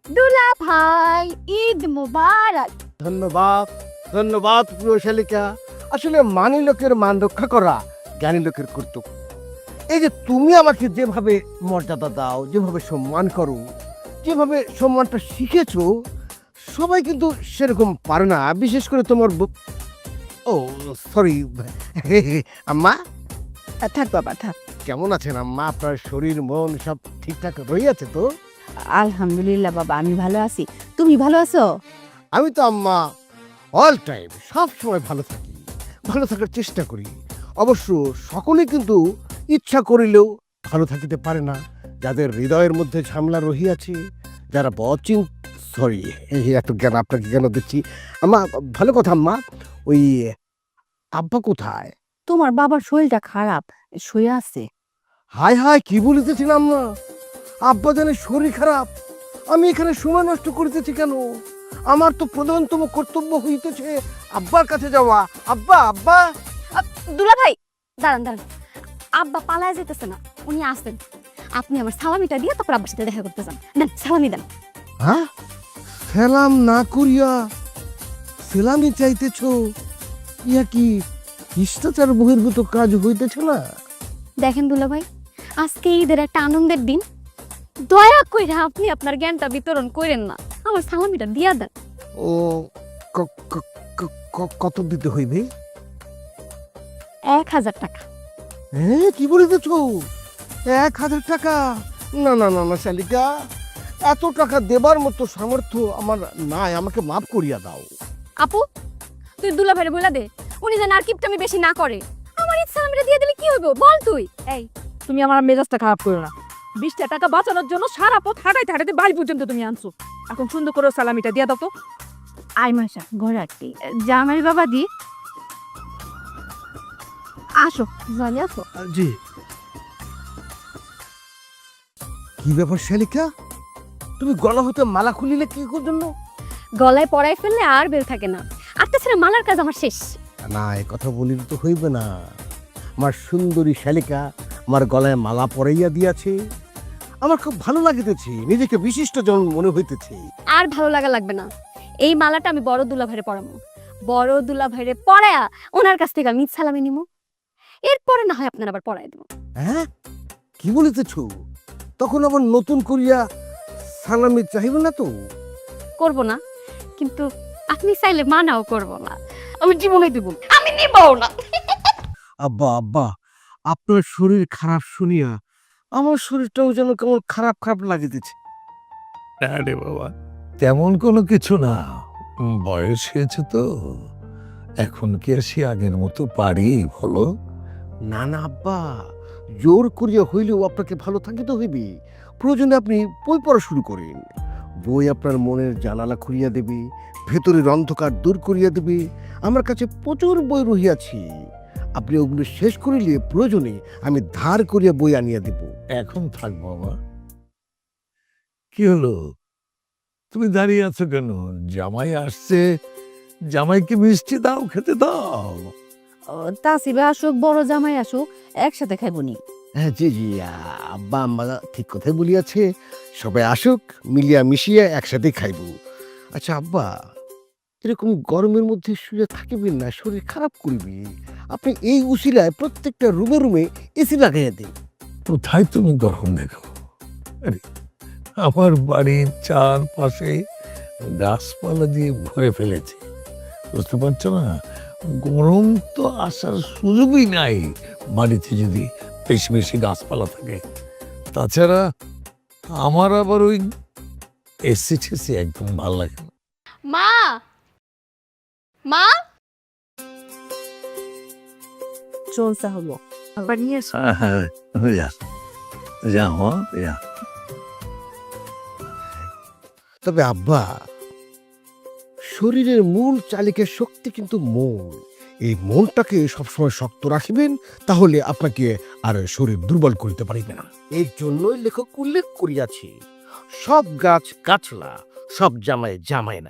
দুলা ভাই, ঈদ মুবারক। ধন্যবাদ, ধন্যবাদ প্রিয় শালিকা। আসলে মানি লোকের মান রক্ষা করা জ্ঞানী লোকের কর্তব্য। এই যে তুমি আমাকে যেভাবে মর্যাদা দাও, যেভাবে সম্মান করো, যেভাবে সম্মানটা শিখেছো, সবাই কিন্তু সেরকম পারে না। বিশেষ করে তোমার ও সরি আম্মা। থাক বাবা থাক। কেমন আছেন আম্মা? আপনার শরীর মন সব ঠিকঠাক রয়েছে তো? আলহামদুলিল্লাহ বাবা, আমি ভালো আছি। তুমি ভালো আছো? আমি তো আম্মা অল টাইম সব সময় ভালো থাকি, ভালো থাকার চেষ্টা করি। অবশ্য সকলে কিন্তু ইচ্ছা করিলেও ভালো থাকিতে পারে না। যাদের হৃদয়ের মধ্যে ঝামেলা রহিয়াছে, যারা সরি এত জ্ঞান আপনাকে কেন দিচ্ছি আম্মা? ভালো কথা আম্মা। ওই আব্বা কোথায়? তোমার বাবার শরীরটা খারাপ, শুয়ে আছে। হায় হায়, কি বলিতেছিলাম আম্মা? আব্বা জানে শরীর খারাপ, আমি এখানে সময় নষ্ট করিতেছি কেন? আমার তো প্রধানতম কর্তব্য হইতেছে আব্বার কাছে যাওয়া। আব্বা আব্বা। দুলা ভাই, দাঁড়ান দাঁড়ান। আব্বা পালায় যেতেছে না, উনি আসেন। আপনি আমার সালামিটা দিয়ে তারপর আব্বার সাথে দেখা করতে যান। দেন সালামি দেন। হ্যাঁ, সালাম না করিয়া সালামি চাইতেছ? ইয়া কি শিষ্টাচার বহির্ভূত কাজ হইতেছে না? দেখেন দুলা ভাই, আজকে ঈদের একটা আনন্দের দিন, দয়া কইরা আপনি আপনার জ্ঞানটা বিতরণ করেন না, আমার সালামিটা দিয়া দেন। ও কত দিতে হইবে? 1000 টাকা। হ্যাঁ, কি বলিতেছ? 1000 টাকা? না না না না শালিকা, এত টাকা দেবার মতো সামর্থ্য আমার নাই, আমাকে মাফ করিয়া দাও। আপু, তুই দুলা ভাইরে বইলা দে, উনি যেন আর কিপটামি বেশি না করে। আমার ঈদ সালামিটা দিয়ে দিলে কি হইব বল তুই। এই, তুমি আমার মেজাজটা খারাপ করো না। 20টা টাকা বাঁচানোর জন্য সারা পথ হাঁটাইতে হাঁটাইতে বাড়ি পর্যন্ত তুমি আনছো। এখন সুন্দর করে সালামিটা দিয়ে দাও তো। আই মাসা ঘরে রাখতি জামাই বাবা দি। আসো জানি আসো। জি। কি ব্যাপার শালিকা, তুমি গলা হতে মালা খুলিলে কি জন্য? গলায় পরাই ফেললে আর বের থাকে না, আর তাছাড়া মালার কাজ আমার শেষ। না, এ কথা বলিলে তো হইবে না। আমার সুন্দরী শালিকা আমার গলায় মালা পরাইয়া দিয়াছে, আমার খুব ভালো লাগিতেছে, নিজেকে বিশিষ্ট জন মনে হইতেছে। আর ভালো লাগা লাগবে না, এই মালাটা আমি বড় দুলা ভাইরে পরামো। বড় দুলা ভাইরে পরায়া ওনার কাছ থেকে আমি ঈদ সালামি নিমু, এরপরে না হয় আপনার আবার পরাই দেবো। হ্যাঁ, কি বলিতেছ? তখন আবার নতুন করিয়া সালামি চাহিবে না তো? করব না, কিন্তু আপনি চাইলে মানাও করব না, আমি জীবনে দিব, আমি নিবও না। আব্বা আব্বা, আপনার শরীর খারাপ শুনিয়া আমার শরীরটাও যেন কেমন খারাপ খারাপ লাগিতেছে। না রে বাবা, তেমন কোনো কিছু না। বয়স হয়েছে তো, এখন কি আর সে আগের মতো পারি বলো? না না আব্বা, জোর করিয়া হইলেও আপনাকে ভালো থাকিতে হইবে। প্রয়োজনে আপনি বই পড়া শুরু করেন। বই আপনার মনের জানালা খুলিয়া দেবে, ভেতরের অন্ধকার দূর করিয়া দেবে। আমার কাছে প্রচুর বই রহিয়াছে, আপনি ওগুলো শেষ করিলে প্রয়োজনে আমি ধার করিয়া বই আনিয়া দেব। এখন থাক বাবা। কি হলো, তুমি দাঁড়িয়ে আছো কেন? জামাই আসছে, জামাইকে মিষ্টি দাও, খেতে দাও। তাসিবা আসুক, বড় জামাই আসুক, একসাথে খাইবনি। হ্যাঁ জি জি, আব্বা আম্মা ঠিক কথাই বলিয়াছে, সবাই আসুক, মিলিয়া মিশিয়া একসাথে খাইব। আচ্ছা আব্বা, এরকম গরমের মধ্যে শুয়ে থাকিবেন না, শরীর খারাপ করবে। আপনি এই উসিলায় প্রত্যেকটা রুমে রুমে এসি লাগাইয়া দিন। কোথায় তুমি গরম দেখো? আরে, আমার বাড়ির চারপাশে গাছপালা দিয়ে ভরে ফেলেছে, বুঝতে পারছো না? গরম তো আসার সুযোগই নাই বাড়িতে যদি বেশি বেশি গাছপালা থাকে। তাছাড়া আমার আবার ওই এসি টেসি একদম ভালো লাগে না। মা, মা, চলছে হলো আবার নিয়ে এসো। হ্যাঁ, যাও যা। তবে আব্বা, শরীরের মূল চালিকার শক্তি কিন্তু মন। এই মনটাকে সবসময় শক্ত রাখিবেন, তাহলে আপনাকে আর শরীর দুর্বল করিতে পারিবে না। এই জন্যই লেখক উল্লেখ করিয়াছে, সব গাছ গাছলা, সব জামাই জামাই না।